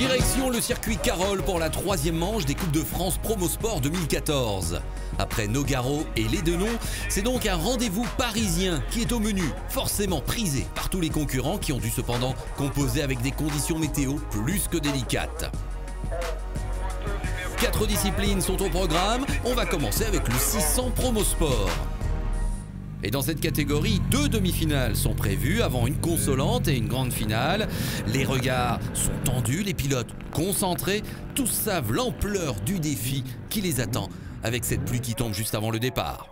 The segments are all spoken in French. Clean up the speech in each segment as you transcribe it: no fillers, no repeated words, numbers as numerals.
Direction le circuit Carole pour la 3e manche des Coupes de France Promosport 2014. Après Nogaro et Les Denons, c'est donc un rendez-vous parisien qui est au menu, forcément prisé par tous les concurrents qui ont dû cependant composer avec des conditions météo plus que délicates. 4 disciplines sont au programme, on va commencer avec le 600 Promosport. Et dans cette catégorie, 2 demi-finales sont prévues avant une consolante et une grande finale. Les regards sont tendus, les pilotes concentrés, tous savent l'ampleur du défi qui les attend avec cette pluie qui tombe juste avant le départ.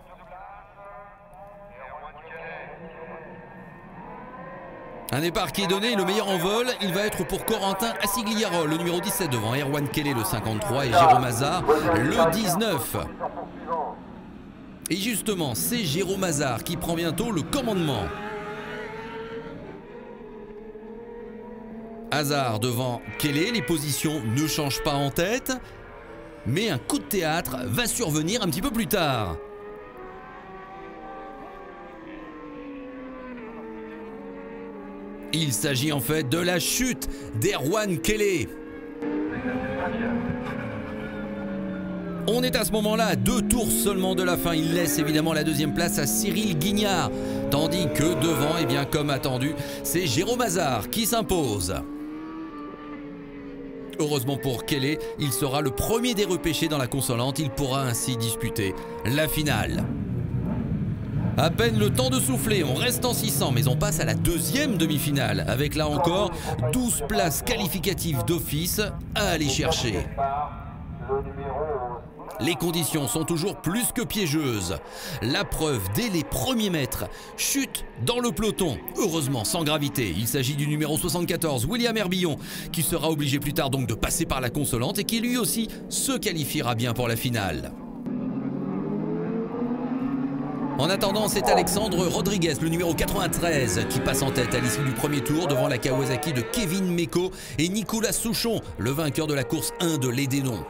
Un départ qui est donné, le meilleur en vol, il va être pour Corentin Assigliarol, le numéro 17 devant Erwan Kelly, le 53, et Jérôme Hazard, le 19. Et justement, c'est Jérôme Hazard qui prend bientôt le commandement. Hazard devant Kelly, les positions ne changent pas en tête, mais un coup de théâtre va survenir un petit peu plus tard. Il s'agit en fait de la chute d'Erwan Kelly. On est à ce moment-là à 2 tours seulement de la fin. Il laisse évidemment la 2e place à Cyril Guignard. Tandis que devant, eh bien, comme attendu, c'est Jérôme Hazard qui s'impose. Heureusement pour Kelly, il sera le premier des repêchés dans la consolante. Il pourra ainsi disputer la finale. À peine le temps de souffler, on reste en 600, mais on passe à la 2e demi-finale, avec là encore 12 places qualificatives d'office à aller chercher. Les conditions sont toujours plus que piégeuses. La preuve dès les premiers mètres. Chute dans le peloton, heureusement sans gravité. Il s'agit du numéro 74, William Herbillon, qui sera obligé plus tard donc de passer par la consolante et qui lui aussi se qualifiera bien pour la finale. En attendant, c'est Alexandre Rodriguez, le numéro 93, qui passe en tête à l'issue du premier tour devant la Kawasaki de Kevin Meko et Nicolas Souchon, le vainqueur de la course 1 de Les Denons.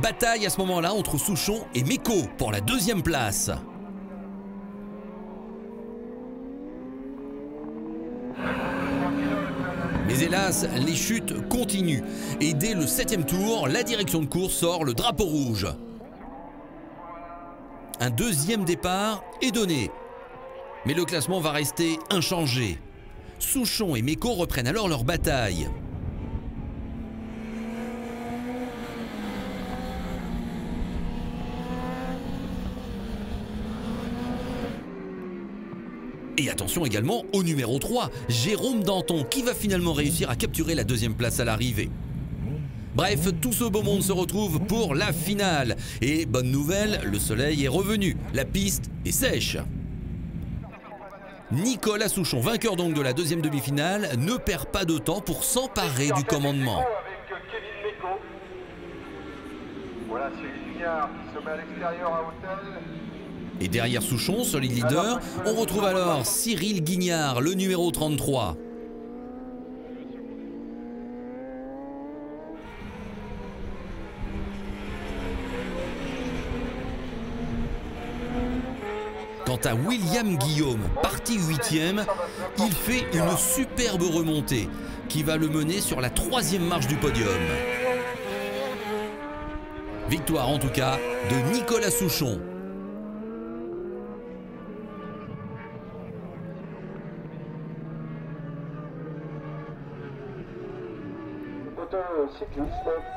Bataille à ce moment-là entre Souchon et Meko pour la 2e place. Mais hélas, les chutes continuent et dès le 7e tour, la direction de course sort le drapeau rouge. Un 2e départ est donné, mais le classement va rester inchangé. Souchon et Meko reprennent alors leur bataille. Et attention également au numéro 3, Jérôme Danton, qui va finalement réussir à capturer la 2e place à l'arrivée. Bref, tout ce beau monde se retrouve pour la finale. Et bonne nouvelle, le soleil est revenu, la piste est sèche. Nicolas Souchon, vainqueur donc de la 2e demi-finale, ne perd pas de temps pour s'emparer du commandement. Voilà, Cyril Guignard qui se met à l'extérieur à hôtel. Et derrière Souchon, solide leader, on retrouve alors Cyril Guignard, le numéro 33. Quant à William Guillaume, parti 8e, il fait une superbe remontée qui va le mener sur la 3e marche du podium. Victoire en tout cas de Nicolas Souchon.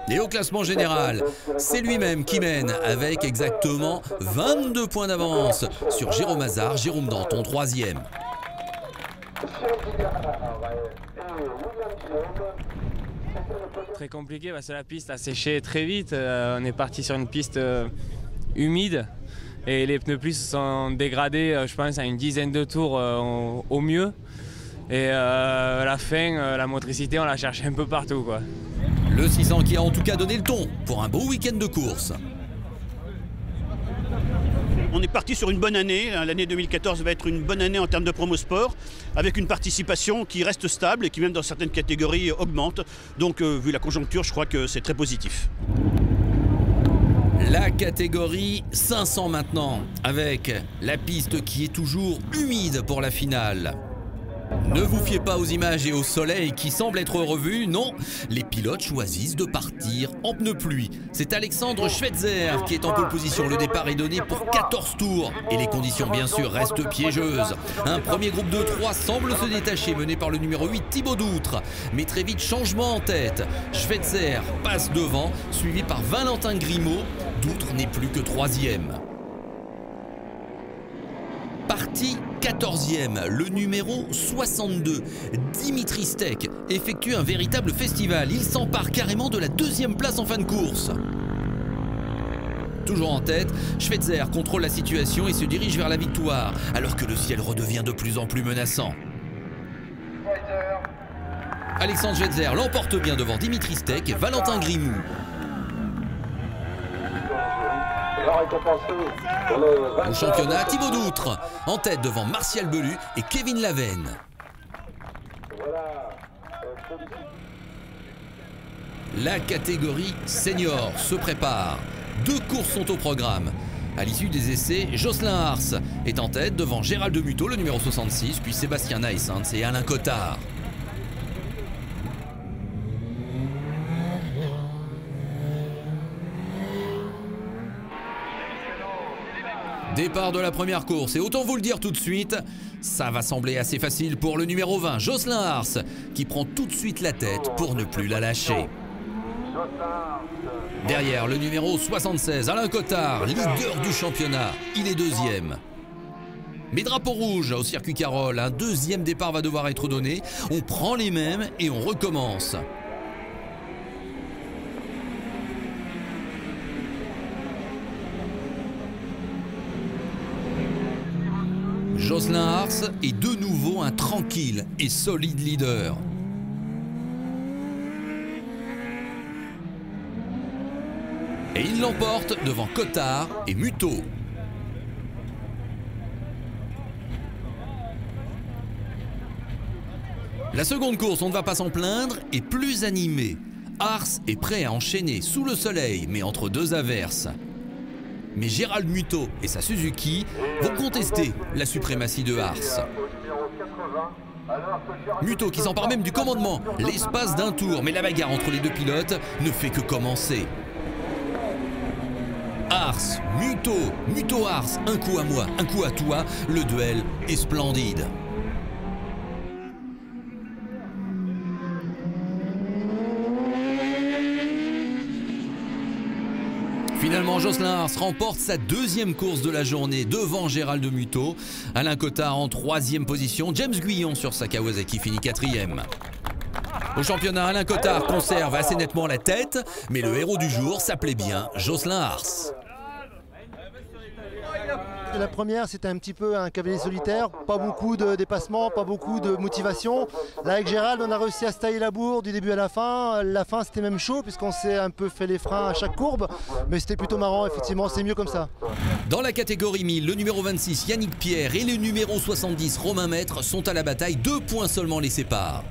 Et au classement général, c'est lui-même qui mène avec exactement 22 points d'avance sur Jérôme Hazard, Jérôme Danton 3e. Très compliqué parce que la piste a séché très vite. On est parti sur une piste humide et les pneus plus sont dégradés, je pense, à une dizaine de tours au mieux. Et à la fin, la motricité, on la cherchait un peu partout, quoi. Le 600 qui a en tout cas donné le ton pour un beau week-end de course. On est parti sur une bonne année. L'année 2014 va être une bonne année en termes de promosport, avec une participation qui reste stable et qui même dans certaines catégories augmente. Donc vu la conjoncture, je crois que c'est très positif. La catégorie 500 maintenant, avec la piste qui est toujours humide pour la finale. Ne vous fiez pas aux images et au soleil qui semblent être revus, non. Les pilotes choisissent de partir en pneus pluie. C'est Alexandre Schweitzer qui est en pole position. Le départ est donné pour 14 tours. Et les conditions bien sûr restent piégeuses. Un premier groupe de 3 semble se détacher, mené par le numéro 8 Thibaut Doutre. Mais très vite changement en tête. Schweitzer passe devant, suivi par Valentin Grimaud. Doutre n'est plus que 3e. Parti 14e, le numéro 62, Dimitri Steck, effectue un véritable festival. Il s'empare carrément de la 2e place en fin de course. Toujours en tête, Schweitzer contrôle la situation et se dirige vers la victoire, alors que le ciel redevient de plus en plus menaçant. Alexandre Schweitzer l'emporte bien devant Dimitri Steck et Valentin Grimaud. Au championnat, Thibaut Doutre en tête devant Martial Belu et Kevin Lavenne. La catégorie senior se prépare. 2 courses sont au programme. À l'issue des essais, Jocelyn Ars est en tête devant Gérald de Muto, le numéro 66, puis Sébastien Naessens et Alain Cottard. Départ de la première course et autant vous le dire tout de suite, ça va sembler assez facile pour le numéro 20, Jocelyn Ars, qui prend tout de suite la tête pour ne plus la lâcher. Derrière, le numéro 76, Alain Cottard, leader du championnat, il est 2e. Mais drapeau rouge au circuit Carole, un 2e départ va devoir être donné, on prend les mêmes et on recommence. Jocelyn Ars est de nouveau un tranquille et solide leader. Et il l'emporte devant Cottard et Muto. La seconde course, on ne va pas s'en plaindre, est plus animée. Ars est prêt à enchaîner sous le soleil, mais entre 2 averses. Mais Gérald Muto et sa Suzuki vont contester la suprématie de Ars. Muto qui s'empare même du commandement l'espace d'un tour, mais la bagarre entre les 2 pilotes ne fait que commencer. Ars, Muto, Muto Ars, un coup à moi, un coup à toi, le duel est splendide. Finalement, Jocelyn Ars remporte sa 2e course de la journée devant Gérald de Muto. Alain Cottard en 3e position. James Guyon sur sa Kawasaki finit 4e. Au championnat, Alain Cottard conserve assez nettement la tête, mais le héros du jour s'appelait bien Jocelyn Ars. La première, c'était un petit peu un cavalier solitaire, pas beaucoup de dépassements, pas beaucoup de motivation. Là, avec Gérald, on a réussi à se tailler la bourre du début à la fin. La fin, c'était même chaud puisqu'on s'est un peu fait les freins à chaque courbe, mais c'était plutôt marrant, effectivement, c'est mieux comme ça. Dans la catégorie 1000, le numéro 26, Yannick Pierre, et le numéro 70, Romain Maître, sont à la bataille. 2 points seulement les séparent.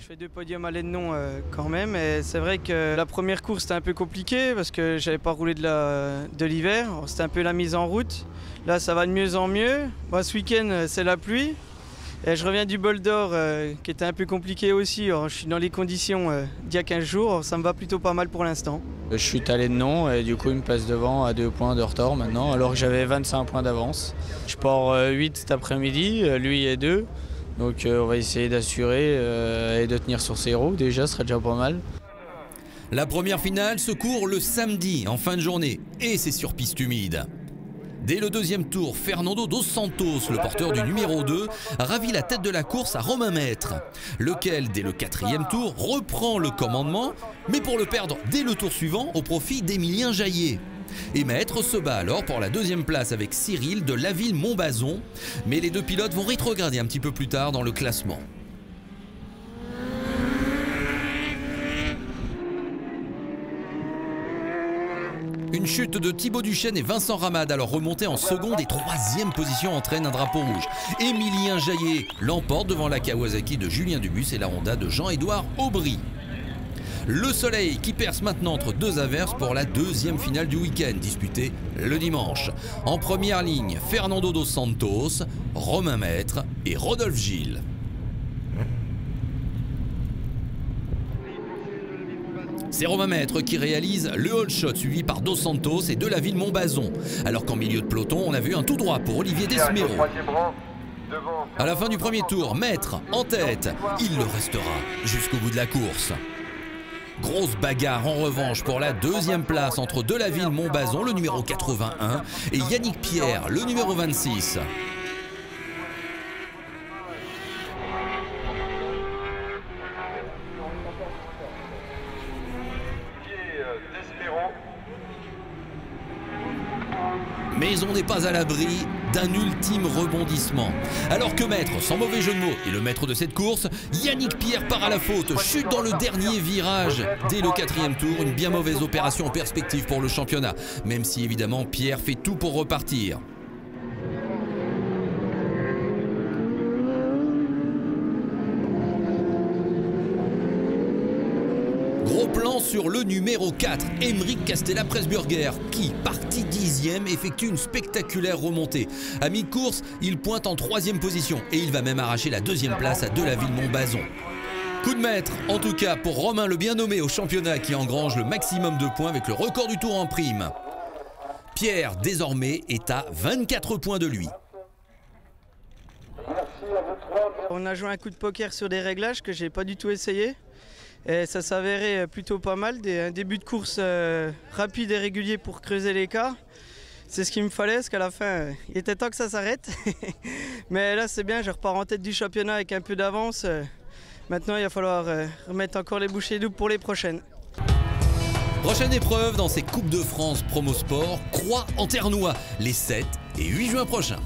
Je fais 2 podiums à l'aide-non quand même, et c'est vrai que la première course c'était un peu compliqué parce que j'avais pas roulé de l'hiver, c'était un peu la mise en route. Là ça va de mieux en mieux. Bon, ce week-end c'est la pluie et je reviens du bol d'or qui était un peu compliqué aussi. Alors, je suis dans les conditions d'il y a 15 jours, ça me va plutôt pas mal pour l'instant. Je suis à l'aide-non et du coup il me passe devant à 2 points de retard maintenant alors que j'avais 25 points d'avance. Je pars 8 cet après-midi, lui est 2. Donc on va essayer d'assurer et de tenir sur ses roues, déjà ce serait déjà pas mal. La première finale se court le samedi en fin de journée et c'est sur piste humide. Dès le 2e tour, Fernando dos Santos, le porteur du numéro 2, ravit la tête de la course à Romain Maître, lequel dès le 4e tour reprend le commandement, mais pour le perdre dès le tour suivant au profit d'Emilien Jaillet. Et Maître se bat alors pour la 2e place avec Cyril de Laville-Montbazon, mais les 2 pilotes vont rétrograder un petit peu plus tard dans le classement. Une chute de Thibaut Duchesne et Vincent Ramade, alors remontés en seconde et 3e position, entraîne un drapeau rouge. Emilien Jaillet l'emporte devant la Kawasaki de Julien Dubus et la Honda de Jean-Édouard Aubry. Le Soleil qui perce maintenant entre deux averses pour la deuxième finale du week-end, disputée le dimanche. En première ligne, Fernando dos Santos, Romain Maître et Rodolphe Gilles. C'est Romain Maître qui réalise le hold shot suivi par Dos Santos et Delaville-Montbazon. Alors qu'en milieu de peloton, on a vu un tout droit pour Olivier Desmero. À la fin du premier tour, Maître en tête. Il le restera jusqu'au bout de la course. Grosse bagarre en revanche pour la deuxième place entre Delaville-Montbazon, le numéro 81, et Yannick Pierre, le numéro 26. Mais on n'est pas à l'abri d'un ultime rebondissement. Alors que Maître, sans mauvais jeu de mots, est le maître de cette course, Yannick Pierre part à la faute, chute dans le dernier virage. Dès le quatrième tour, une bien mauvaise opération en perspective pour le championnat. Même si évidemment Pierre fait tout pour repartir. Gros plan sur le numéro 4, Emeric Castella-Pressburger, qui, parti 10e, effectue une spectaculaire remontée. À mi-course, il pointe en 3e position et il va même arracher la 2e place à Delaville-Montbazon. Coup de maître, en tout cas, pour Romain le bien nommé au championnat qui engrange le maximum de points avec le record du tour en prime. Pierre, désormais, est à 24 points de lui. On a joué un coup de poker sur des réglages que j'ai pas du tout essayé. Et ça s'avérait plutôt pas mal, un début de course rapide et régulier pour creuser l'écart. C'est ce qu'il me fallait, parce qu'à la fin, il était temps que ça s'arrête. Mais là, c'est bien, je repars en tête du championnat avec un peu d'avance. Maintenant, il va falloir remettre encore les bouchées doubles pour les prochaines. Prochaine épreuve dans ces Coupes de France Promosport, Croix en Ternois, les 7 et 8 juin prochains.